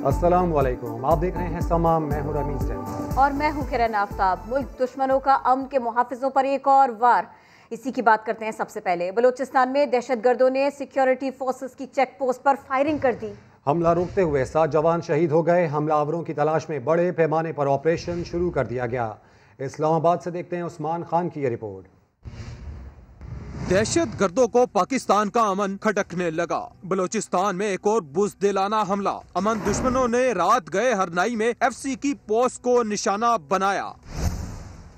अस्सलाम वालेकुम, आप देख रहे हैं समा, मैं हूं रमीज जैन और मैं हूं किरण आफ्ताब। मुल्क दुश्मनों का अमन के मुहाफिजों पर एक और वार, इसी की बात करते हैं। सबसे पहले बलूचिस्तान में दहशतगर्दों ने सिक्योरिटी फोर्सेस की चेक पोस्ट पर फायरिंग कर दी। हमला रोकते हुए 7 जवान शहीद हो गए। हमलावरों की तलाश में बड़े पैमाने पर ऑपरेशन शुरू कर दिया गया। इस्लामाबाद से देखते हैं उस्मान खान की ये रिपोर्ट। दहशत गर्दों को पाकिस्तान का अमन खटकने लगा। बलूचिस्तान में एक और बुज़दिलाना हमला। अमन दुश्मनों ने रात गए हरनाई में FC की पोस्ट को निशाना बनाया।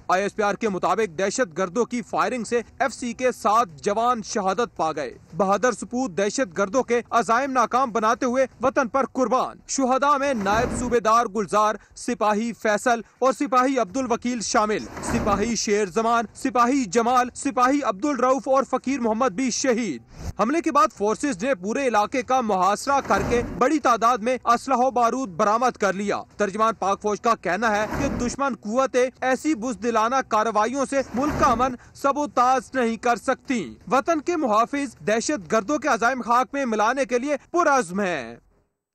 ISPR के मुताबिक दहशत गर्दों की फायरिंग से FC के 7 जवान शहादत पा गए। बहादुर सपूत दहशत गर्दों के अजायम नाकाम बनाते हुए वतन पर कुर्बान। शुहदा में नायब सूबेदार गुलजार, सिपाही फैसल और सिपाही अब्दुल वकील शामिल। सिपाही शेर जमान, सिपाही जमाल, सिपाही अब्दुल रऊफ और फकीर मोहम्मद भी शहीद। हमले के बाद फोर्सेज ने पूरे इलाके का मुहासरा करके बड़ी तादाद में असलहा बारूद बरामद कर लिया। तर्जमान पाक फौज का कहना है कि दुश्मन कुव्वतें ऐसी बुज़दिलाना कार्रवाइयों से मुल्क का अमन सबोताज नहीं कर सकती। वतन के मुहाफिज दहशत गर्दों के अजायम खाक में मिलाने के लिए पुरअज़्म है।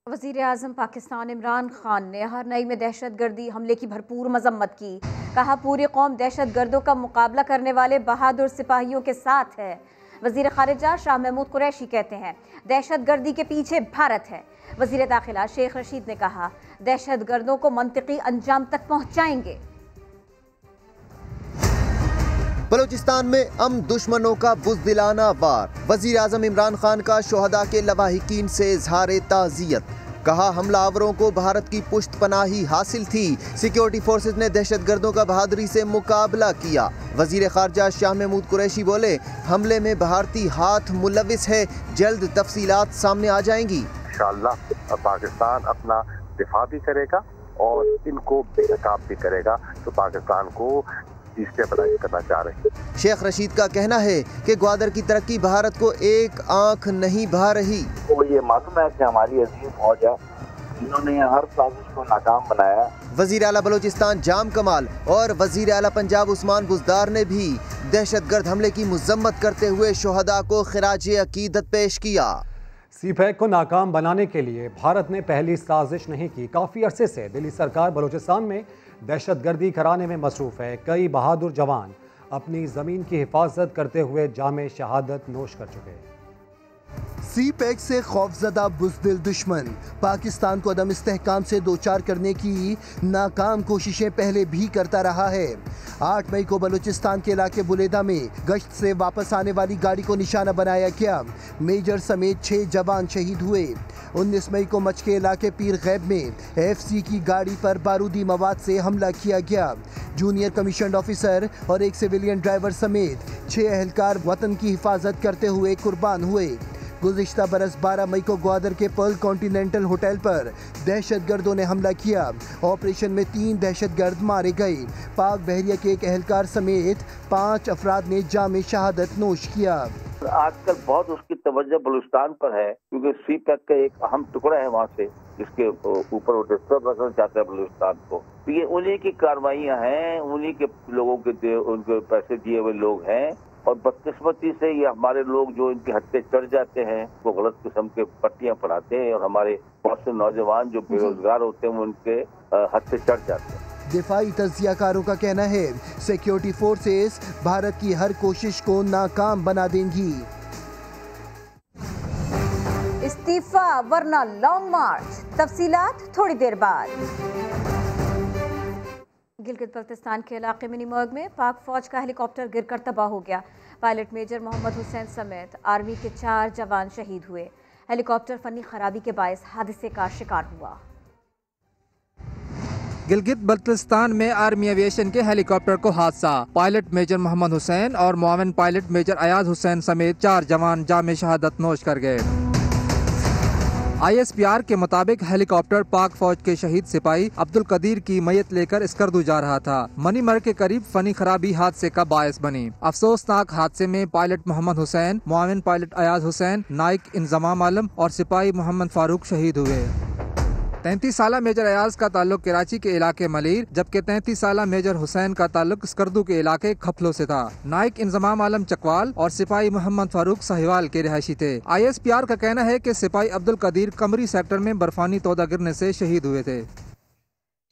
वज़ीर आज़म पाकिस्तान इमरान खान ने हरनई में दहशत गर्दी हमले की भरपूर मजम्मत की। कहा, पूरी कौम दहशत गर्दों का मुकाबला करने वाले बहादुर सिपाहियों के साथ है। वज़ीर ख़ारिजा शाह महमूद कुरैशी कहते हैं, दहशत गर्दी के पीछे भारत है। वज़ीर दाखिला शेख रशीद ने कहा, दहशत गर्दों को मंतिकी अंजाम तक पहुँचाएंगे। बलूचिस्तान में दुश्मनों का बुज़दिलाना वार। वज़ीर आज़म इमरान खान का शुहदा के लवाहिकीन से इज़हार ताज़ियत। कहा, हमलावरों को भारत की पुष्ट पनाही हासिल थी। सिक्योरिटी फोर्सेज ने दहशत गर्दों का बहादुरी से मुकाबला किया। वज़ीर ख़ारिजा शाह महमूद कुरैशी बोले, हमले में भारतीय हाथ मुलविस है, जल्द तफसीलात सामने आ जाएंगी। इंशाअल्लाह पाकिस्तान अपना दिफा भी करेगा और इनको बेनकाब भी करेगा। तो पाकिस्तान को करना चाह रहे हैं। शेख रशीद का कहना है कि ग्वादर की तरक्की भारत को एक आंख नहीं भा रही। तो ये मालूम है कि हमारी अजीम फौज है, इन्होंने हर साजिश को नाकाम बनाया। वजीर आला बलूचिस्तान जाम कमाल और वजीर आला पंजाब उस्मान बुज़दार ने भी दहशत गर्द हमले की मजम्मत करते हुए शुहदा को खिराजे अकीदत पेश किया। CPEC को नाकाम बनाने के लिए भारत ने पहली साजिश नहीं की। काफ़ी अरसे से दिल्ली सरकार बलूचिस्तान में दहशत गर्दी कराने में मसरूफ़ है। कई बहादुर जवान अपनी ज़मीन की हिफाजत करते हुए जामे शहादत नोश कर चुके हैं। CPEC से खौफजदा बुज़दिल दुश्मन पाकिस्तान को अदम इस्तेहकाम से दो चार करने की नाकाम कोशिशें पहले भी करता रहा है। 8 मई को बलूचिस्तान के इलाके बुलेदा में गश्त से वापस आने वाली गाड़ी को निशाना बनाया गया। मेजर समेत 6 जवान शहीद हुए। 19 मई को मच के इलाके पीर गैब में FC की गाड़ी पर बारूदी मवाद से हमला किया गया। जूनियर कमीशन ऑफिसर और एक सिविलियन ड्राइवर समेत 6 एहलकार वतन की हिफाजत करते हुए कुर्बान हुए। गुज़िश्ता बरस 12 मई को ग्वादर के पर्ल कॉन्टिनेंटल होटल पर दहशत गर्दों ने हमला किया। ऑपरेशन में 3 दहशत गर्द मारे गए। पाक बहरिया के एक एहलकार समेत 5 अफराद ने जामे शहादत नोश किया। आजकल बहुत उसकी तवज्जो बलूचिस्तान पर है, क्योंकि CPEC का एक अहम टुकड़ा है वहाँ से, जिसके ऊपर वो डिस्टर्ब रखना चाहता है बलूचिस्तान को। तो ये उन्हीं की कार्रवाइयाँ हैं, उन्हीं के लोगों के उनके पैसे दिए हुए लोग हैं। और बदकिस्मती से ये हमारे लोग जो इनके हत्थे चढ़ जाते हैं, वो गलत किस्म के पट्टियाँ पढ़ाते हैं और हमारे बहुत से नौजवान जो बेरोजगार होते हैं वो उनके हत्थे चढ़ जाते हैं। दिफाई तज्जियाकारों का कहना है, सिक्योरिटी फोर्सेस भारत की हर कोशिश को नाकाम बना देंगी। इस्तीफा वरना लॉन्ग मार्च, तफसीलात थोड़ी देर बाद। गिलगित बल्तिस्तान के इलाके मिनीमर्ग में पाक फौज का हेलीकॉप्टर गिरकर तबाह हो गया। पायलट मेजर मोहम्मद हुसैन समेत आर्मी के 4 जवान शहीद हुए। हेलीकॉप्टर फनी खराबी के बायस हादसे का शिकार हुआ। गिलगित बल्तिस्तान में आर्मी एविएशन के हेलीकॉप्टर को हादसा। पायलट मेजर मोहम्मद हुसैन और मुआविन पायलट मेजर अयाज हुसैन समेत 4 जवान जामे शहादत नोश कर गए। ISPR के मुताबिक हेलीकॉप्टर पाक फौज के शहीद सिपाही अब्दुल कदीर की मैयत लेकर स्कर्दू जा रहा था। मनीमर्ग के करीब फनी खराबी हादसे का बायस बनी। अफसोसनाक हादसे में पायलट मोहम्मद हुसैन, मुआविन पायलट अयाज हुसैन, नाइक इंजमाम आलम और सिपाही मोहम्मद फारूक शहीद हुए। 33 साला मेजर अयाज का ताल्लुक कराची के इलाके मलीर, जबकि 33 साला मेजर हुसैन का ताल्लुक स्कर्दू के इलाके खपलो से था। नाइक इंजमाम आलम चकवाल और सिपाही मोहम्मद फारूक साहिवाल के रिहायशी थे। ISPR का कहना है कि सिपाही अब्दुल कदीर कमरी सेक्टर में बर्फानी तोदा गिरने से शहीद हुए थे।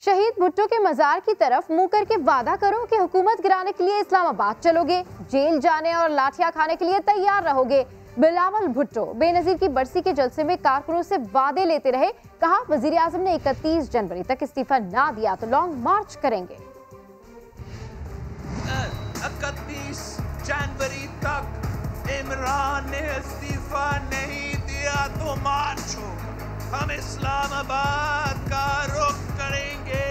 शहीद भुट्टो के मजार की तरफ मुंह करके वादा करो कि हुकूमत गिराने के लिए इस्लामाबाद चलोगे, जेल जाने और लाठियां खाने के लिए तैयार रहोगे। बिलावल भुट्टो बेनजीर की बरसी के जलसे में कारकुनों से वादे लेते रहे। कहा वजीर आजम ने 31 जनवरी तक इस्तीफा ना दिया तो लॉन्ग मार्च करेंगे। 31 जनवरी तक इमरान ने इस्तीफा नहीं दिया तो मार्च हो, हम इस्लामाबाद का रुख करेंगे।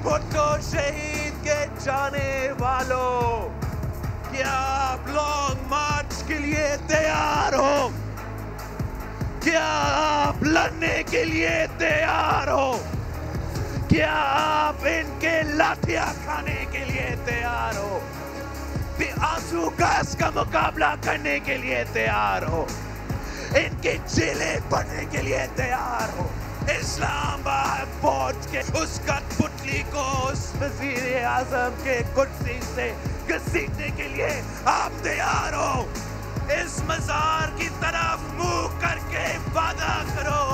भुट्टो शहीद के जाने वालों, क्या आप लॉन्ग मार्च के लिए तैयार हो? क्या आप लड़ने के लिए तैयार हो? क्या आप इनके लाठियां खाने के लिए तैयार हो? आंसू गैस का मुकाबला करने के लिए तैयार हो? इनके जेलें पढ़ने के लिए तैयार हो? इस्लामाबाद पहुंच के उस कठपुतली को उस वजीर आजम के कुर्सी से घसीटने के लिए आप तैयार हो? इस मजार की तरफ मुंह करके वादा करो।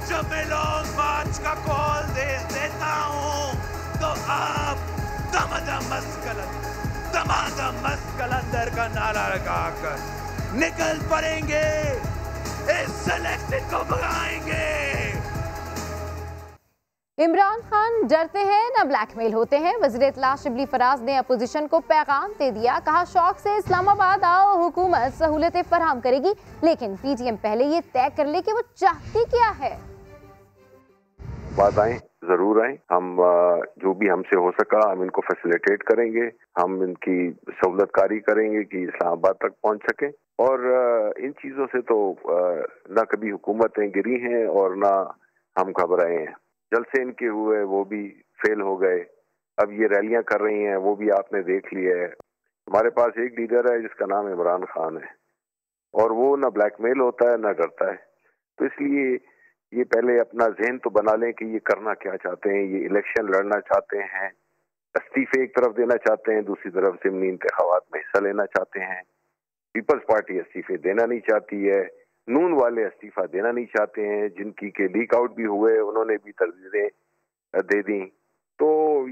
जब मैं लॉन्ग मार्च का कॉल देता हूं तो आप दमादम मस्त कलंदर का नारा लगाकर निकल पड़ेंगे, इस सिलेक्टेड को भगाएंगे। इमरान खान डरते हैं न ब्लैकमेल होते हैं। वज़ीर इत्तला शिबली फराज ने अपोजिशन को पैगाम दे दिया। कहा शौक से इस्लामाबाद आओ, हुकूमत सहूलतें फराहम करेगी, लेकिन PTM पहले ये तय कर ले कि वो चाहती क्या है। बात आए जरूर आए, हम जो भी हमसे हो सका हम इनको फैसिलिटेट करेंगे, हम इनकी सहूलतकारी करेंगे कि इस्लामाबाद तक पहुंच सके। और इन चीजों से तो ना कभी हुकूमतें गिरी हैं और ना हम घबराए हैं। जलसे इनके हुए वो भी फेल हो गए, अब ये रैलियां कर रही हैं वो भी आपने देख लिया है। हमारे पास एक लीडर है जिसका नाम इमरान खान है और वो ना ब्लैकमेल होता है ना करता है। तो इसलिए ये पहले अपना जहन तो बना लें कि ये करना क्या चाहते हैं। ये इलेक्शन लड़ना चाहते हैं, इस्तीफे एक तरफ देना चाहते हैं, दूसरी तरफ ज़िमनी इंतखाबात में हिस्सा लेना चाहते हैं। पीपल्स पार्टी इस्तीफे देना नहीं चाहती है, नून वाले इस्तीफा देना नहीं चाहते हैं, जिनकी के लीक आउट भी हुए उन्होंने भी तरजीहें दे दी। तो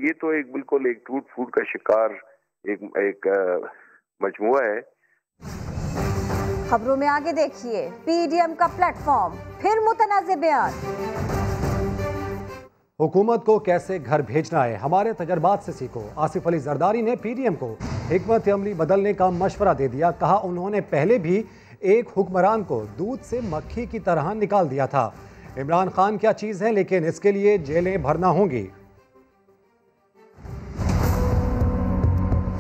ये तो एक बिल्कुल एक टूट फूट का शिकार एक मजमुआ है। खबरों में आगे देखिए, PDM का प्लेटफॉर्म फिर मुतनाज़े बयान। हुकूमत को कैसे घर भेजना है, हमारे तजर्बात से सीखो। आसिफ अली जरदारी ने PDM को हिकमत अमली बदलने का मशवरा दे दिया। कहा उन्होंने पहले भी एक हुक्मरान को दूध से मक्खी की तरह निकाल दिया था। इमरान खान क्या चीज़ है, लेकिन इसके लिए जेलें भरना होंगी।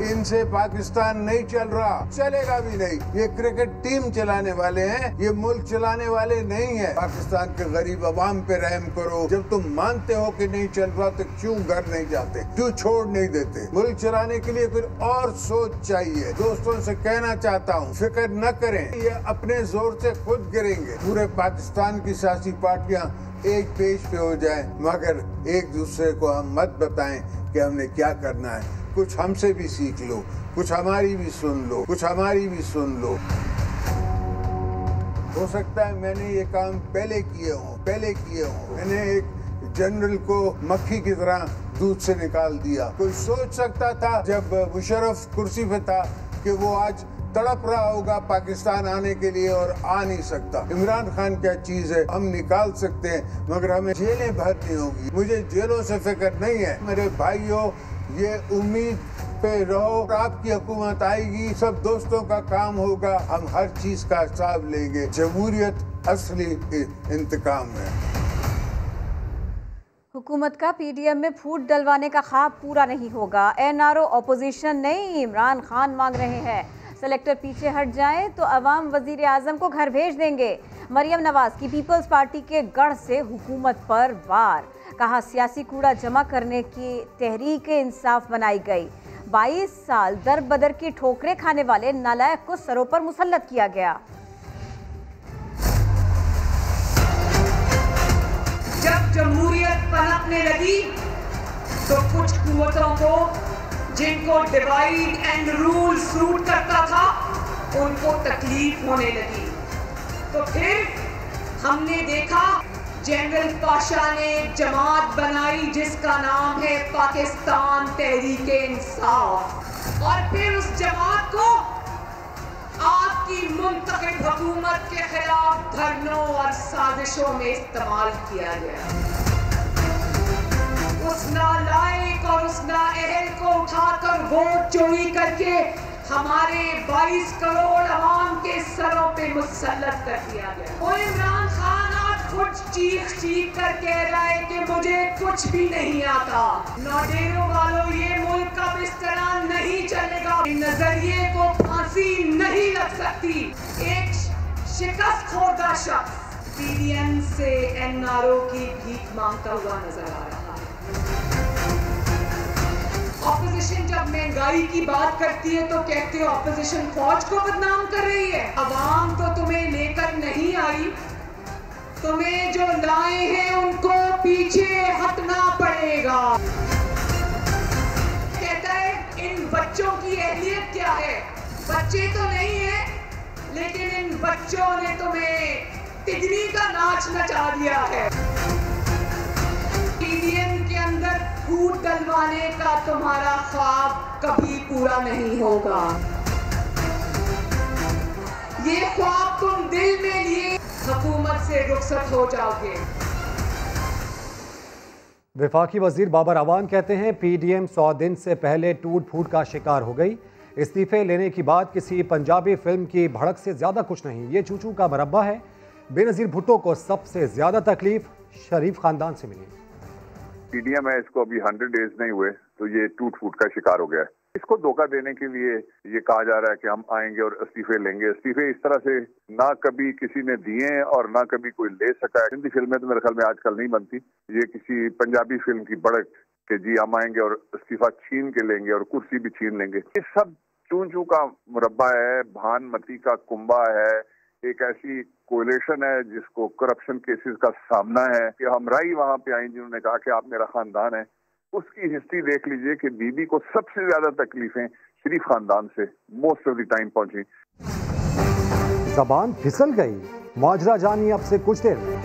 इनसे पाकिस्तान नहीं चल रहा, चलेगा भी नहीं। ये क्रिकेट टीम चलाने वाले हैं, ये मुल्क चलाने वाले नहीं है। पाकिस्तान के गरीब अवाम पे रहम करो। जब तुम मानते हो कि नहीं चल रहा तो क्यों घर नहीं जाते, क्यों छोड़ नहीं देते? मुल्क चलाने के लिए फिर और सोच चाहिए। दोस्तों से कहना चाहता हूँ, फिक्र न करें, ये अपने जोर से खुद गिरेंगे। पूरे पाकिस्तान की सियासी पार्टियाँ एक पेज पे हो जाएं, मगर एक दूसरे को हम मत बताएं कि हमने क्या करना है। कुछ हमसे भी सीख लो, कुछ हमारी भी सुन लो, कुछ हमारी भी सुन लो। हो सकता है मैंने ये काम पहले किए हों। मैंने एक जनरल को मक्खी की तरह दूध से निकाल दिया। कोई सोच सकता था जब मुशर्रफ कुर्सी पे था कि वो आज तड़प रहा होगा पाकिस्तान आने के लिए और आ नहीं सकता। इमरान खान क्या चीज है, हम निकाल सकते हैं मगर हमें जेलें भरनी होगी। मुझे जेलों से फिक्र नहीं है। मेरे भाइयों, ये उम्मीद पे रहो, आपकी हुकूमत आएगी, सब दोस्तों का काम होगा, हम हर चीज का हिसाब लेंगे। जमहूरियत असली इंतकाम है। हुकूमत का PDM में फूट डलवाने का ख्वाब पूरा नहीं होगा। NRO ऑपोजिशन नहीं, इमरान खान मांग रहे हैं सेलेक्टर पीछे हट जाएं तो अवाम वजीर आजम को घर भेज देंगे। मरियम नवाज की पीपल्स पार्टी के गढ़ से हुकूमत पर वार। कहा सियासी कूड़ा जमा करने की तहरीक इंसाफ बनाई गई। 22 साल दर बदर की ठोकरें खाने वाले नालायक को सरों पर मुसल्लत किया गया। पनपने लगी तो कुछ कुव्वतों को, जिनको डिवाइड एंड रूल सूट करता था, उनको तकलीफ होने लगी। तो फिर हमने देखा जनरल पाशा ने एक जमात बनाई जिसका नाम है पाकिस्तान तहरीक-ए-इंसाफ, और फिर उस जमात को आपकी मुंतखब हुकूमत के खिलाफ धरनों और साजिशों में इस्तेमाल किया गया। उस नालायक और उस नाअहल को उठाकर वोट चोरी करके हमारे 22 करोड़ अवाम के सरों पे मुसल्लत कर दिया गया। वो इमरान खान आज खुद चीख कर कह रहा है कि मुझे कुछ भी नहीं आता। नौडेरों वालों, ये मुल्क अब इस तरह नहीं चलेगा। नजरिए को फांसी नहीं लग सकती। एक शिकस्त खोदा शख्स पीडीएम से एनआरओ की भीख मांगता हुआ नजर आ रहा है। ऑपोजिशन जब महंगाई की बात करती है तो कहते हो ऑपोजिशन फौज को बदनाम कर रही है। अवाम तो तुम्हें लेकर नहीं आई, तुम्हें जो लाए हैं उनको पीछे हटना पड़ेगा। कहता है इन बच्चों की अहलियत क्या है? बच्चे तो नहीं है, लेकिन इन बच्चों ने तुम्हें तिगनी का नाच नचा दिया है। पीडीएम के अंदर फूट डलवाने का तुम्हारा ख्वाब कभी पूरा नहीं होगा। ये ख्वाब तुम दिल में लिए हुकूमत से रुखसत हो जाओगे। वफाकी वजीर बाबर अवान कहते हैं पीडीएम 100 दिन से पहले टूट फूट का शिकार हो गई। इस्तीफे लेने की बात किसी पंजाबी फिल्म की भड़क से ज्यादा कुछ नहीं, ये चूचू का मरब्बा है। बेनजीर भुट्टो को सबसे ज्यादा तकलीफ शरीफ खानदान से मिली। पीडीएम है, इसको अभी 100 डेज नहीं हुए तो ये टूट फूट का शिकार हो गया है। इसको धोखा देने के लिए ये कहा जा रहा है कि हम आएंगे और इस्तीफे लेंगे। इस्तीफे इस तरह से ना कभी किसी ने दिए और ना कभी कोई ले सका है। हिंदी फिल्में तो मेरे ख्याल में आजकल नहीं बनती। ये किसी पंजाबी फिल्म की बढ़त के जी हम आएंगे और इस्तीफा छीन के लेंगे और कुर्सी भी छीन लेंगे। ये सब चूं का मुरब्बा है, भानमती का कुंबा है, एक ऐसी कोलेशन है जिसको करप्शन केसेस का सामना है। कि हमराई वहां पे आई जिन्होंने कहा कि आप मेरा खानदान है, उसकी हिस्ट्री देख लीजिए कि बीबी को सबसे ज्यादा तकलीफें शरीफ खानदान से मोस्ट ऑफ द टाइम पहुंची। ज़बान फिसल गई, माजरा जानिए अब से कुछ देर में।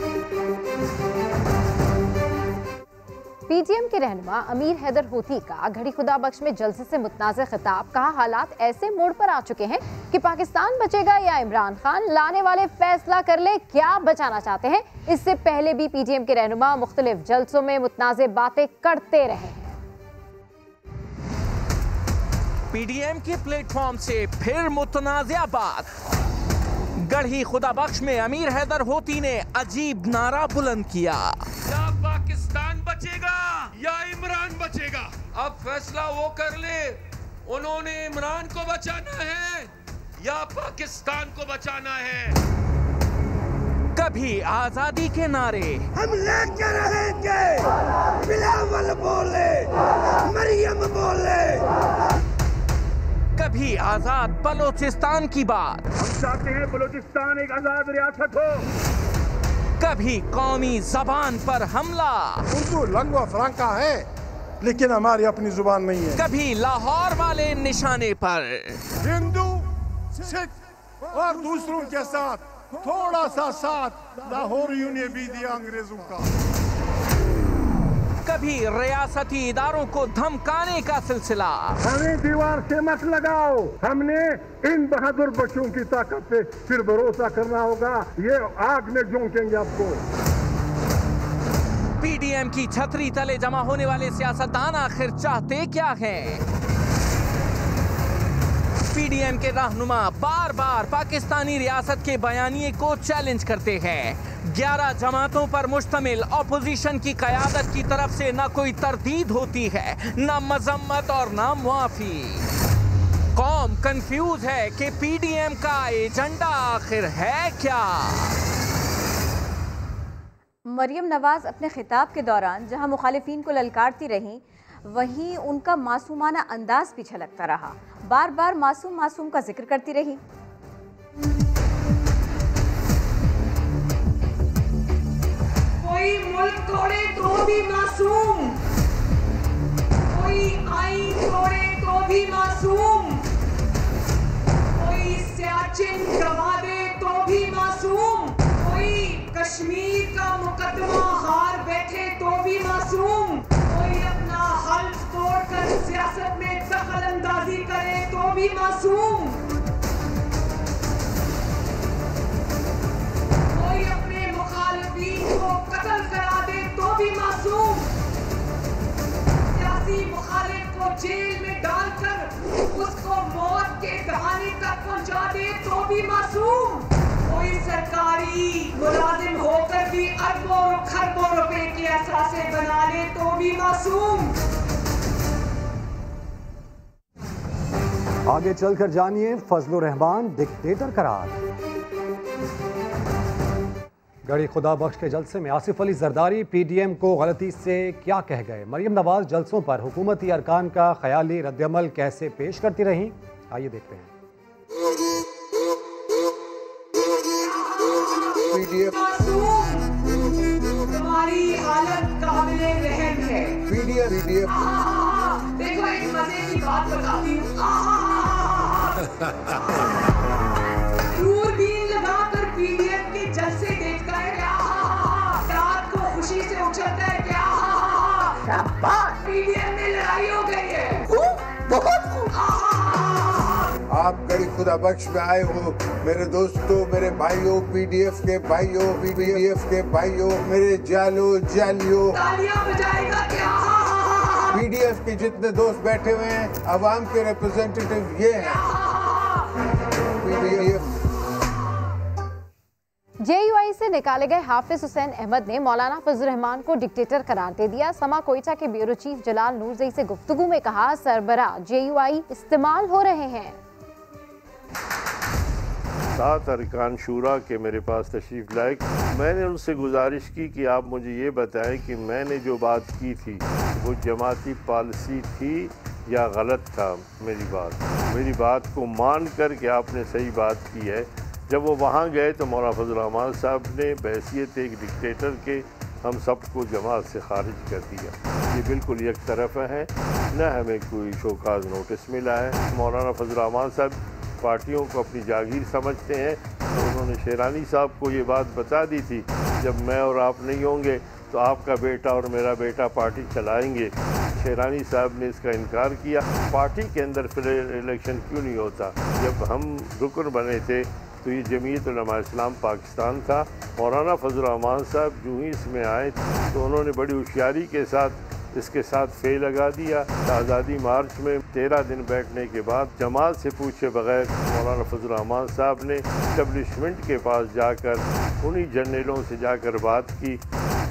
पीटीएम के रहनुमा अमीर हैदर होती का घड़ी खुदा बख्श में जलसे से मुतनाज़ खिताब। कहा हालात ऐसे मोड़ पर आ चुके हैं कि पाकिस्तान बचेगा या इमरान खान, लाने वाले फैसला कर ले क्या बचाना चाहते हैं। इससे पहले भी पीटीएम के रहनुमा मुख्तलिफ जलसों में मुतनाज़ बातें करते रहे हैं। पीडीएम के प्लेटफॉर्म से फिर मुतनाज़ा बात। गढ़ी खुदा बख्श में अमीर हैदर होती ने अजीब नारा बुलंद किया, या पाकिस्तान बचेगा या इमरान बचेगा, अब फैसला वो कर ले। उन्होंने इमरान को बचाना है या पाकिस्तान को बचाना है। कभी आजादी के नारे, हम लेके रहेंगे, बिलावल बोले, मरियम बोले। कभी आजाद बलोचिस्तान की बात, हम चाहते हैं बलोचिस्तान एक आजाद रियासत हो। कभी कौमी जबान पर हमला, उर्दू लंगवा फ्रांका है लेकिन हमारी अपनी जुबान नहीं है। कभी लाहौर वाले निशाने पर, हिंदू सिख और दूसरों के साथ थोड़ा सा साथ लाहौर यूनियन भी दिया अंग्रेजों का। कभी रियासती इदारों को धमकाने का सिलसिला, हमें दीवार से मत लगाओ, हमने इन बहादुर बच्चों की ताकत पे फिर भरोसा करना होगा, ये आग में झोंकेंगे आपको। पीडीएम की छतरी तले जमा होने वाले सियासतदान आखिर चाहते क्या हैं? पीडीएम के रहनुमा बार बार पाकिस्तानी रियासत के बयानिए को चैलेंज करते हैं। 11 जमातों पर मुश्तमिल ऑपोजिशन की क़यादत की तरफ से न कोई तरदीद होती है, न मजम्मत और न मुआफी। कौम कंफ्यूज है कि पीडीएम का एजेंडा आखिर है क्या। मरियम नवाज अपने खिताब के दौरान जहां मुखालिफिन को ललकारती रहीं, वहीं उनका मासूमाना अंदाज भी झलकता रहा। बार बार मासूम मासूम का जिक्र करती रही। कोई मुल्क तोड़े तो भी मासूम कश्मीर का मुकदमा हार बैठे तो भी मासूम, कोई अपना हल्फ तोड़कर सियासत में दखल अंदाजी करे तो भी मासूम, कोई अपने मुखालिफिन को कत्ल करा दे तो भी मासूम, सियासी मुखालिफ को जेल में डालकर उसको मौत के दहाने तक पहुंचा दे तो भी मासूम, कोई सरकारी मुलाजिम होकर भी अरबों और खरबों रुपए के असासे बना ले तो भी मासूम। आगे चलकर जानिए फजलुर रहमान डिक्टेटर करार। गढ़ी खुदा बख्श के जलसे में आसिफ अली जरदारी पीडीएम को गलती से क्या कह गए। मरियम नवाज जलसों पर हुकूमती अरकान का ख्याली रद्दअमल कैसे पेश करती रहीं, आइए देखते हैं। तुम्हारी हालत काबिले रहम है। देखो एक मजे की बात बताती हूँ। दूरबीन लगाकर पीडीएम के जलसे देखता है क्या? रात को खुशी से उछलता है क्या? पीडीएम में लड़ाई हो गई है। आप गढ़ी खुदा बख्श में आए हो मेरे दोस्तों, मेरे भाइयों, पीडीएफ के भाइयों, मेरे जालियों, तालियां बजाएगा क्या? पीडीएफ के जितने दोस्त बैठे हुए हैं, अवाम के रिप्रेजेंटेटिव ये हैं। जेयूआई से निकाले गए हाफिज हुसैन अहमद ने मौलाना फजलुर रहमान को डिक्टेटर करार दे दिया। समा कोयटा के ब्यूरो चीफ जलाल नूरजई से गुफ्तगू में कहा, सरबरा जेयूआई इस्तेमाल हो रहे हैं। 7 अरकान शूरा के मेरे पास तशरीफ़ लाए। मैंने उनसे गुजारिश की कि आप मुझे ये बताएं कि मैंने जो बात की थी वो जमाती पॉलिसी थी या गलत था। मेरी बात को मान कर के आपने सही बात की है। जब वो वहाँ गए तो मौलाना फजलुर रहमान साहब ने बहैसियत एक डिक्टेटर के हम सबको जमात से खारिज कर दिया। ये बिल्कुल एक तरफ है, न हमें कोई शोकाज नोटिस मिला है। मौलाना फजलुर रहमान साहब पार्टियों को अपनी जागीर समझते हैं, तो उन्होंने शेरानी साहब को ये बात बता दी थी, जब मैं और आप नहीं होंगे तो आपका बेटा और मेरा बेटा पार्टी चलाएंगे। शेरानी साहब ने इसका इनकार किया। पार्टी के अंदर फिर इलेक्शन क्यों नहीं होता? जब हम रुकन बने थे तो ये जमीयत उलमा इस्लाम पाकिस्तान था। मौलाना फजलुर रहमान साहब जो ही इसमें आए तो उन्होंने बड़ी होशियारी के साथ इसके साथ फे लगा दिया। आज़ादी मार्च में 13 दिन बैठने के बाद जमात से पूछे बगैर मौलाना फजलुर रहमान साहब ने इस्टेब्लिशमेंट के पास जाकर उन्हीं जर्नलों से जाकर बात की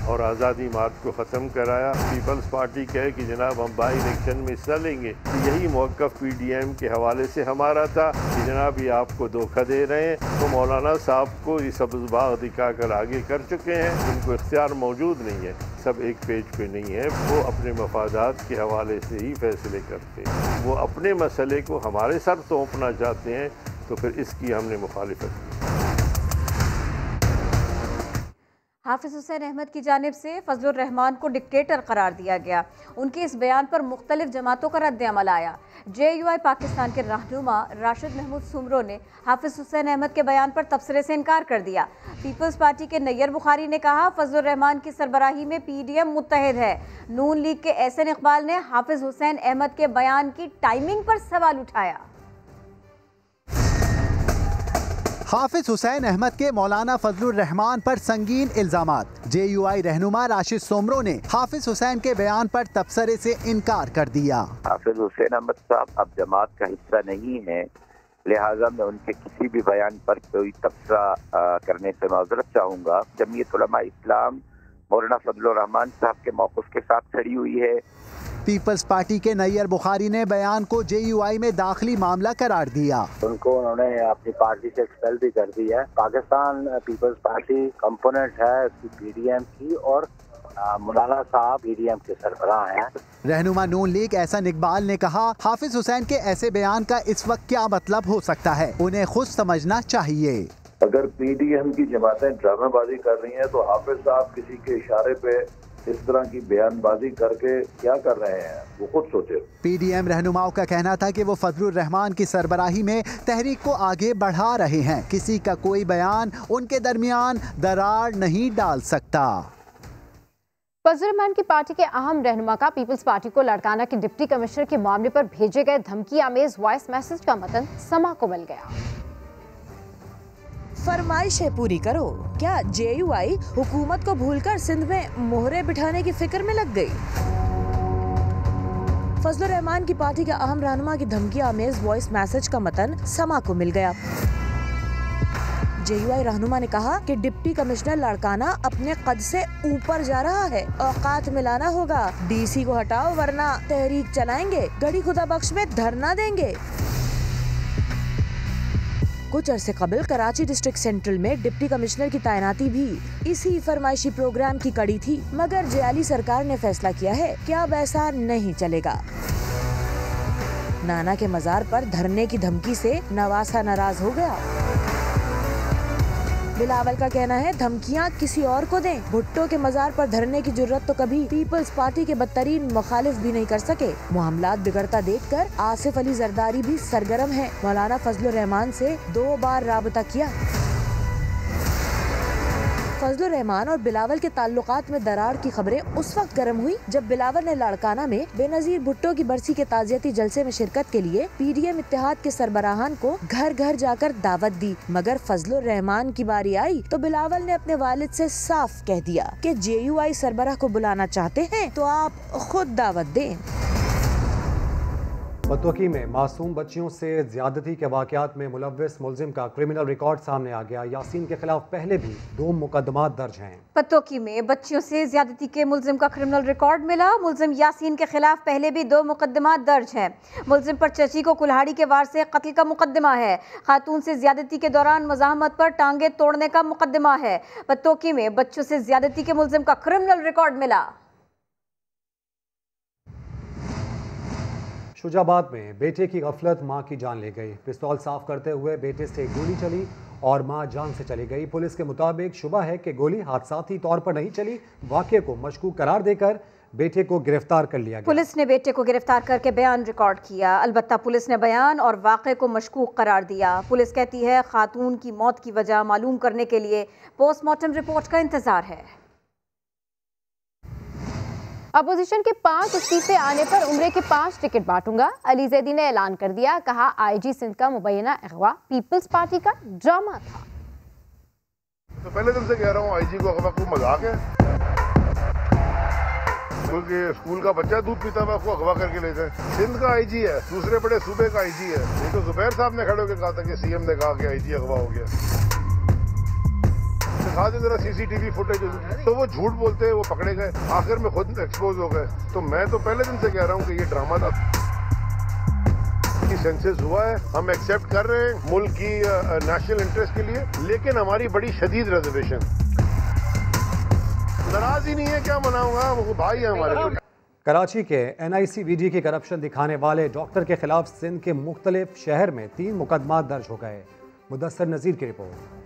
और आज़ादी मार्च को ख़त्म कराया। पीपल्स पार्टी कहे कि जनाब हम बाई इलेक्शन में हिस्सा लेंगे, तो यही मौक़िफ़ पीडीएम के हवाले से हमारा था कि जनाब ये आपको धोखा दे रहे हैं। तो मौलाना साहब को ये सब्ज़ बाग़ दिखाकर आगे कर चुके हैं। उनको इख्तियार मौजूद नहीं है, सब एक पेज पे नहीं है। वो अपने मफादात के हवाले से ही फैसले करते हैं। वो अपने मसले को हमारे सर सौंपना चाहते हैं, तो फिर इसकी हमने मुखालिफत की। हाफिज हुसैन अहमद की जानिब से फजलुर रहमान को डिक्टेटर करार दिया गया। उनके इस बयान पर मुख्तलिफ जमातों का रद्द-ए-अमल आया। जेयूआई पाकिस्तान के रहनुमा राशिद महमूद सुमरो ने हाफिज हुसैन अहमद के बयान पर तबसरे से इनकार कर दिया। पीपल्स पार्टी के नैयर बुखारी ने कहा, फजलुर रहमान की सरबराही में पीडीएम मुत्तहिद है। नून लीग के एहसन इकबाल ने हाफिज हुसैन अहमद के बयान की टाइमिंग पर सवाल उठाया। हाफिज हुसैन अहमद के मौलाना फजलुर रहमान पर संगीन इल्जामात। जेयूआई रहनुमा राशिद सोमरो ने हाफिज हुसैन के बयान पर तबसरे से इनकार कर दिया। हाफिज हुसैन अहमद साहब अब जमात का हिस्सा नहीं है, लिहाजा मैं उनके किसी भी बयान पर कोई तबसरा करने से माजरत चाहूँगा। जमीयत उलमा इस्लाम मौलाना फजलुर रहमान साहब के मौक़िफ़ के साथ खड़ी हुई है। पीपल्स पार्टी के नैयर बुखारी ने बयान को जेयूआई में दाखिली मामला करार दिया। उन्होंने अपनी पार्टी से एक्सपेल भी कर दिया है। पाकिस्तान पीपल्स पार्टी कंपोनेंट है उसकी पीडीएम की, और मौलाना साहब पीडीएम के सरबराह हैं। रहनुमा नून लीग एहसन इकबाल ने कहा, हाफिज हुसैन के ऐसे बयान का इस वक्त क्या मतलब हो सकता है, उन्हें खुद समझना चाहिए। अगर पीडीएम की जमातें ड्रामेबाजी कर रही हैं तो हाफिज साहब किसी के इशारे पे इस तरह की बयानबाजी करके क्या कर रहे हैं, वो खुद सोचे। पीडीएम रहनुमाओं का कहना था कि वो फजलुर रहमान की सरबराही में तहरीक को आगे बढ़ा रहे हैं। किसी का कोई बयान उनके दरमियान दरार नहीं डाल सकता। फजलुर रहमान की पार्टी के अहम रहनुमा का पीपल्स पार्टी को लड़काना के डिप्टी कमिश्नर के मामले पर भेजे गए धमकी आमेज वॉइस मैसेज का मतन समा को मिल गया। फरमाइशें पूरी करो। क्या JUI हुकूमत को भूलकर सिंध में मोहरे बिठाने की फिक्र में लग गई? फजलुर रहमान की पार्टी के अहम रहनुमा की धमकी आमेज वॉइस मैसेज का मतन समा को मिल गया। JUI रहनुमा ने कहा कि डिप्टी कमिश्नर लड़काना अपने कद से ऊपर जा रहा है, औकात मिलाना होगा, DC को हटाओ वरना तहरीक चलाएंगे, गड़ी खुदा बख्श में धरना देंगे। कुछ अरसे कबल कराची डिस्ट्रिक्ट सेंट्रल में डिप्टी कमिश्नर की तैनाती भी इसी फरमाइशी प्रोग्राम की कड़ी थी, मगर JAली सरकार ने फैसला किया है कि अब ऐसा नहीं चलेगा। नाना के मजार पर धरने की धमकी से नवासा नाराज हो गया। बिलावल का कहना है धमकियां किसी और को दें, भुट्टो के मजार पर धरने की जुर्रत तो कभी पीपल्स पार्टी के बदतरीन मुखालिफ भी नहीं कर सके। मामलात बिगड़ता देखकर आसिफ अली जरदारी भी सरगर्म है। मौलाना फजलुर रहमान से 2 बार राबता किया। फजलुर रहमान और बिलावल के ताल्लुकात में दरार की खबरें उस वक्त गर्म हुई जब बिलावल ने लड़काना में बेनजीर भुट्टो की बरसी के ताजियती जलसे में शिरकत के लिए PDM इत्तेहाद के सरबराहान को घर घर जाकर दावत दी। मगर फजलुर रहमान की बारी आई तो बिलावल ने अपने वालिद से साफ कह दिया कि JUI सरबराह को बुलाना चाहते हैं तो आप खुद दावत दें। बतौकी में मासूम बच्चियों से ज्यादती के वाकयात में मुलव्विस मुलजिम का क्रिमिनल रिकॉर्ड सामने आ गया। यासीन के खिलाफ पहले भी 2 मुकदमात दर्ज हैं। बतौकी में बच्चियों से ज्यादती के मुलजिम का क्रिमिनल रिकॉर्ड मिला। मुलजिम यासीन के खिलाफ पहले भी 2 मुकदमात दर्ज हैं। मुलजिम पर चची को कुल्हाड़ी के वार से कत्ल का मुकदमा है। खातून से ज्यादती के दौरान मज़ाहमत पर टांगे तोड़ने का मुकदमा है। बतौकी में बच्चों से ज्यादती के मुलजिम का क्रिमिनल रिकॉर्ड मिला। शुजाबाद में बेटे की गफलत मां की जान ले गई। पिस्तौल साफ करते हुए बेटे से गोली चली और मां जान से चली गई। पुलिस के मुताबिक शुबा है कि गोली हादसाती तौर पर नहीं चली। वाक़े को मशकूक करार देकर बेटे को गिरफ्तार कर लिया गया। पुलिस ने बेटे को गिरफ्तार करके बयान रिकॉर्ड किया। अलबत्ता पुलिस ने बयान और वाक़े को मशकूक करार दिया। पुलिस कहती है खातून की मौत की वजह मालूम करने के लिए पोस्टमार्टम रिपोर्ट का इंतजार है। अपोजिशन के 5 इस्तीफे आने पर उम्रे के 5 टिकट बांटूंगा। अली जैदी ने ऐलान कर दिया। कहा IG सिंध का मुबैना अगवा पीपल्स पार्टी का ड्रामा था। तो पहले दिन से कह रहा हूँ IG को अगवा को मजाक है। स्कूल का बच्चा दूध पीता हुआ उसको अगवा करके ले जाए। सिंध का IG है, दूसरे बड़े सूबे का IG है। ये तो जुबैर साहब ने खड़े होकर कहा था कि CM ने कहा कि IG अगवा हो गया। दिखा दे जरा CCTV फुटेज, तो वो झूठ बोलते हैं, वो पकड़े गए, आखिर में खुद एक्सपोज हो गए। तो मैं तो पहले दिन से कह रहा हूँ कि ये ड्रामा था। सेंसस हुआ है, हम एक्सेप्ट कर रहे हैं मुल्क की नेशनल इंटरेस्ट के लिए, लेकिन हमारी बड़ी शदीद रिजर्वेशन। नाराज ही नहीं है, क्या मनाऊंगा, वो भाई है हमारे। कराची के NICVD की करप्शन दिखाने वाले डॉक्टर के खिलाफ सिंध के मुख्तलिफ शहर में 3 मुकदमा दर्ज हो गए। मुदस्सर नज़ीर की रिपोर्ट।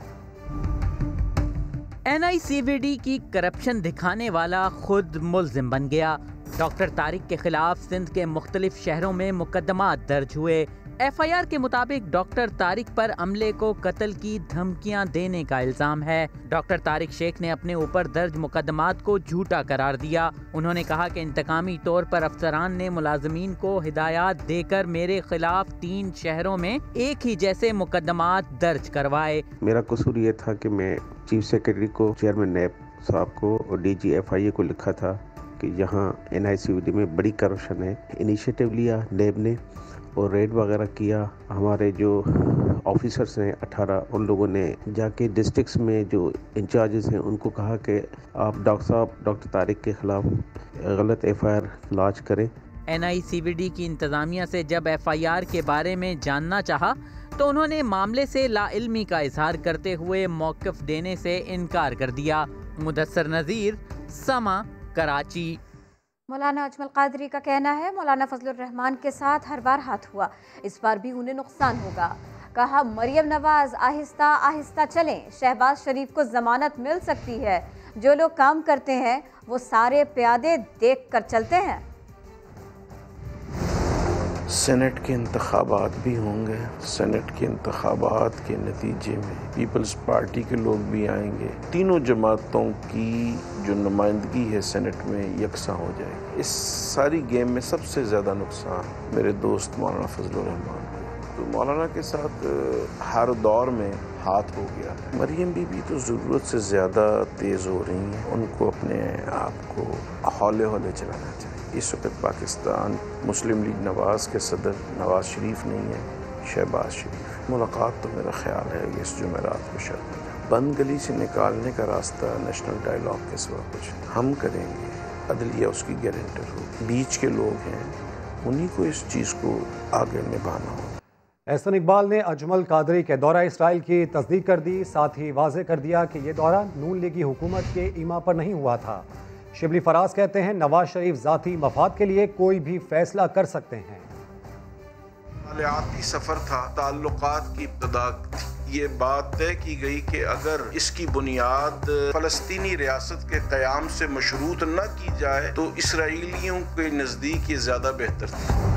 NICVD की करप्शन दिखाने वाला खुद मुल्जिम बन गया। डॉक्टर तारिक के खिलाफ सिंध के मुख्तलिफ शहरों में मुकदमात दर्ज हुए। FIR के मुताबिक डॉक्टर तारिक पर अमले को कत्ल की धमकियां देने का इल्जाम है। डॉक्टर तारिक शेख ने अपने ऊपर दर्ज मुकदमात को झूठा करार दिया। उन्होंने कहा कि इंतकामी तौर पर अफसरान ने मुलाजमीन को हिदायत देकर मेरे खिलाफ 3 शहरों में एक ही जैसे मुकदमात दर्ज करवाए। मेरा कसूर ये था कि मैं चीफ सेक्रेटरी को, चेयरमैन नैब साहब को और DG FIA को लिखा था कि यहाँ NICVD में बड़ी करप्शन है। इनिशिएटिव लिया नैब ने और रेड वगैरह किया। हमारे जो ऑफिसर्स हैं 18, उन लोगों ने जाके डिस्ट्रिक्ट्स में जो इंचार्जेस हैं उनको कहा कि आप डॉक्टर साहब डॉक्टर तारिक के खिलाफ गलत FIR लॉन्च करें। NICVD की इंतज़ामिया से जब FIR के बारे में जानना चाहा तो उन्होंने मामले से लाइल्मी का इजहार करते हुए मौक़िफ़ देने से इनकार कर दिया। मुदस्सर नज़ीर, समा, कराची। मौलाना अजमल कादरी का कहना है मौलाना फजलुर रहमान के साथ हर बार हाथ हुआ, इस बार भी उन्हें नुकसान होगा। कहा मरियम नवाज आहिस्ता आहिस्ता चलें, शहबाज शरीफ को जमानत मिल सकती है, जो लोग काम करते हैं वो सारे प्यादे देख कर चलते हैं। सेनेट के इंतखाबात भी होंगे। सेनेट के इंतखाबात के नतीजे में पीपल्स पार्टी के लोग भी आएंगे। तीनों जमातों की जो नुमाइंदगी है सेनेट में यकसा हो जाएगी। इस सारी गेम में सबसे ज़्यादा नुकसान मेरे दोस्त मौलाना फजलुर रहमान को, तो मौलाना के साथ हर दौर में हाथ हो गया है। मरियम बीबी तो ज़रूरत से ज़्यादा तेज़ हो रही हैं, उनको अपने आप को हौले हौले चलाना चाहिए। इस वक्त पाकिस्तान मुस्लिम लीग नवाज़ के सदर नवाज शरीफ नहीं है, शहबाज शरीफ। मुलाकात तो मेरा ख्याल है कि इस जुमेरात को शायद बंद गली से निकालने का रास्ता नेशनल डायलॉग के सिवा कुछ हम करेंगे, अदलिया उसकी गारंटर हो, बीच के लोग हैं, उन्हीं को इस चीज़ को आगे निभाना हो। एहसन इकबाल ने अजमल कादरी के दौरा इसराइल की तस्दीक कर दी, साथ ही वाज़े कर दिया कि ये दौरा नून लीगी हुकूमत के ईमा पर नहीं हुआ था। शिबली फराज कहते हैं नवाज शरीफ ज़ाती मफाद के लिए कोई भी फैसला कर सकते हैं। मालियाती सफर था, ताल्लुकात की इब्तिदा थी। ये बात तय की गई कि अगर इसकी बुनियाद फलस्तीनी रियासत के क़याम से मशरूत न की जाए तो इसराइलियों के नज़दीक ये ज़्यादा बेहतर थी।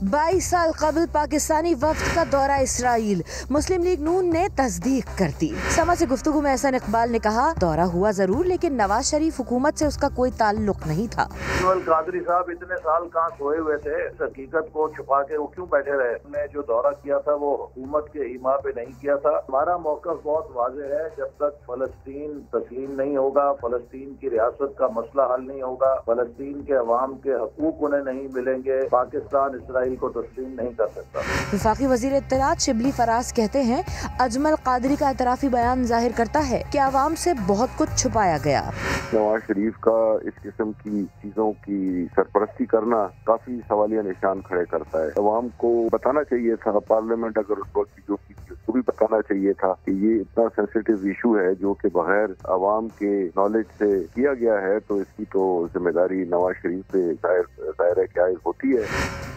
22 साल कबल पाकिस्तानी वफ्द का दौरा इसराइल, मुस्लिम लीग नून ने तस्दीक कर दी। समा से गुफ्तगू में एहसन इकबाल ने कहा दौरा हुआ जरूर, लेकिन नवाज शरीफ हुकूमत से उसका कोई ताल्लुक नहीं था। अजमल कादरी साहब इतने साल कहाँ सोए हुए थे, इस हकीकत को छुपा के वो क्यों बैठे रहे? हमने जो दौरा किया था वो हुकूमत के ईमा पे नहीं किया था। हमारा मौक़िफ़ बहुत वाज़ेह है, जब तक फलस्तीन तस्लीम नहीं होगा, फलस्तीन की रियासत का मसला हल नहीं होगा, फलस्तीन के अवाम के हकूक उन्हें नहीं मिलेंगे, पाकिस्तान इसराइल को तस्लीम नहीं कर सकता। वफाकी वज़ीर इत्तलात शिबली फराज कहते हैं अजमल कादरी का एतराफ़ी बयान जाहिर करता है कि आवाम से बहुत कुछ छुपाया गया। नवाज शरीफ का इस किस्म की चीजों की सरपरस्ती करना काफी सवालिया निशान खड़े करता है। अवाम को बताना चाहिए था, पार्लियामेंट अगर उस वक्त जो की उसको भी बताना चाहिए था कि ये इतना सेंसिटिव इशू है जो कि बगैर अवाम के नॉलेज से किया गया है, तो इसकी तो जिम्मेदारी नवाज शरीफ पे जाहिर है क्या होती है।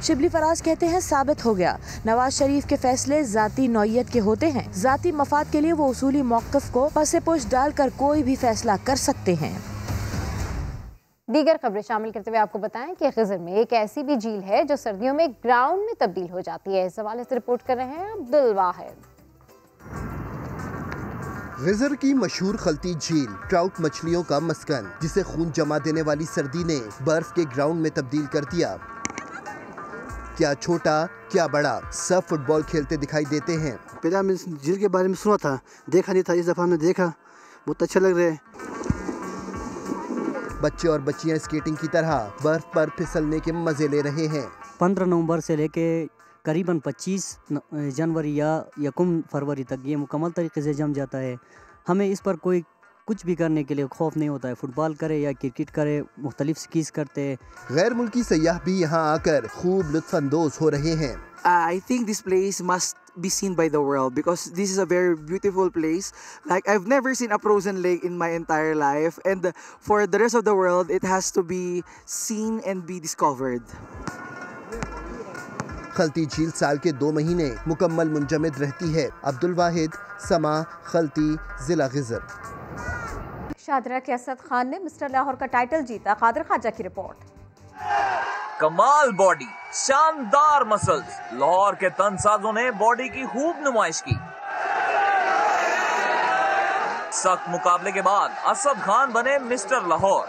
शिबली फराज कहते हैं साबित हो गया नवाज शरीफ के फैसले जाती नौयत के होते हैं, जाती मफाद के लिए वो उसूली मौक़िफ़ को पसे पुश डालकर कोई भी फैसला कर सकते हैं। दीगर खबरें शामिल करते हुए आपको बताएं कि गिज़र में एक ऐसी भी झील है जो सर्दियों में ग्राउंड में तब्दील हो जाती है। इस हवाले से रिपोर्ट कर रहे हैं अब्दुल वाहिद। गिज़र की मशहूर खलती झील ट्राउट मछलियों का मस्कन, जिसे खून जमा देने वाली सर्दी ने बर्फ के ग्राउंड में तब्दील कर दिया। क्या छोटा क्या बड़ा, सब फुटबॉल खेलते दिखाई देते हैं। पहले हमने झील के बारे में सुना था, देखा नहीं था, इस दफा हमने देखा, बहुत अच्छा लग रहा है। बच्चे और बच्चियां स्केटिंग की तरह बर्फ पर फिसलने के मजे ले रहे हैं। 15 नवंबर से लेके करीबन 25 जनवरी या 1 फरवरी तक ये मुकम्मल तरीके से जम जाता है। हमें इस पर कोई कुछ भी करने के लिए खौफ नहीं होता है, फुटबॉल करे या क्रिकेट करे, मुख्तलिफ स्कीज करते हैं। गैर मुल्की सयाह भी यहाँ आकर खूब लुत्फानंदोज हो रहे हैं। I think this place must be seen by the world because this is a very beautiful place. Like I've never seen a frozen lake in my entire life, and for the rest of the world it has to be seen and be discovered. खलती झील साल के 2 महीने मुकम्मल मुंजमद रहती है। अब्दुल वाहिद, समा, खलती, जिला geyser. Shahdara के असद खान ने मिस्टर लाहौर का टाइटल जीता। कादिर खाजा की रिपोर्ट। कमाल बॉडी, शानदार मसल्स, लाहौर के तनसाजों ने बॉडी की खूब नुमाइश की। सख्त मुकाबले के बाद असद खान बने मिस्टर लाहौर,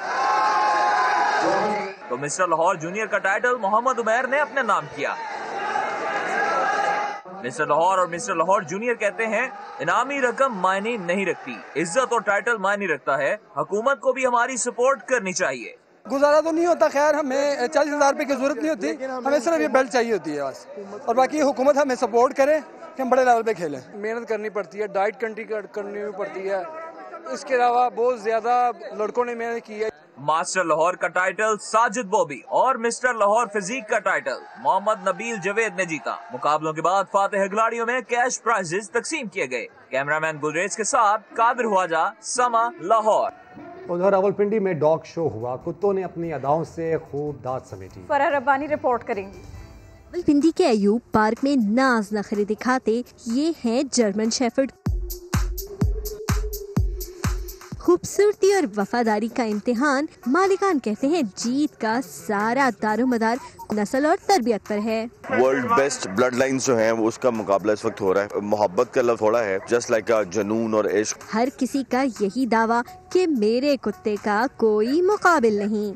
तो मिस्टर लाहौर जूनियर का टाइटल मोहम्मद उमैर ने अपने नाम किया। मिस्टर लाहौर और मिस्टर लाहौर जूनियर कहते हैं इनामी रकम मायने नहीं रखती, इज्जत और टाइटल मायने रखता है। हुकूमत को भी हमारी सपोर्ट करनी चाहिए। गुजारा तो नहीं होता, खैर हमें 40,000 रुपए की जरूरत नहीं होती, हमें सिर्फ ये बेल्ट चाहिए होती है बस, और बाकी हुकूमत हमें सपोर्ट करे कि हम बड़े लेवल पे खेलें। मेहनत करनी पड़ती है, डाइट कंटिन्यू करनी पड़ती है, इसके अलावा बहुत ज्यादा लड़कों ने मेहनत की है। मास्टर लाहौर का टाइटल साजिद बॉबी और मिस्टर लाहौर फिजिक का टाइटल मोहम्मद नबील जवेद ने जीता। मुकाबलों के बाद फातेह खिलाड़ियों में कैश प्राइजेस तकसीम किए गए। कैमरामैन गुलरेज के साथ कादिर ख्वाजा, समा, लाहौर। उधर रावलपिंडी में डॉग शो हुआ, कुत्तों ने अपनी अदाओं से खूब दाद समेटी। फराह रब्बानी रिपोर्ट करेंगी। पिंडी के अयूब पार्क में नाज नखरे दिखाते ये हैं जर्मन शेफर्ड। खूबसूरती और वफादारी का इम्तिहान मालिकान कहते हैं जीत का सारा दारोमदार नस्ल और तरबियत पर है। वर्ल्ड बेस्ट ब्लड लाइन्स जो हैं वो उसका मुकाबला इस वक्त हो रहा है। मोहब्बत का लफ्ज़ थोड़ा है, जस्ट लाइक अ जुनून और इश्क। हर किसी का यही दावा कि मेरे कुत्ते का कोई मुकाबिल नहीं।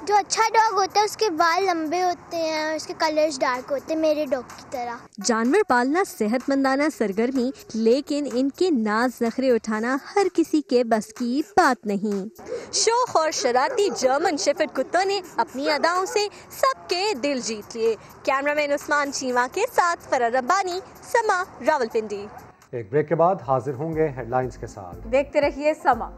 जो अच्छा डॉग होता है उसके बाल लंबे होते हैं और उसके कलर्स डार्क होते हैं, मेरे डॉग की तरह। जानवर पालना सेहतमंदाना सरगर्मी, लेकिन इनके नाज नखरे उठाना हर किसी के बस की बात नहीं। शौक और शरारती जर्मन शेफर्ड कुत्तों ने अपनी अदाओं से सबके दिल जीत लिए। कैमरामैन उस्मान चीमा के साथ फरार रब्बानी, समा, रावलपिंडी। एक ब्रेक के बाद हाजिर होंगे हेडलाइंस के साथ। देखते रहिए समा।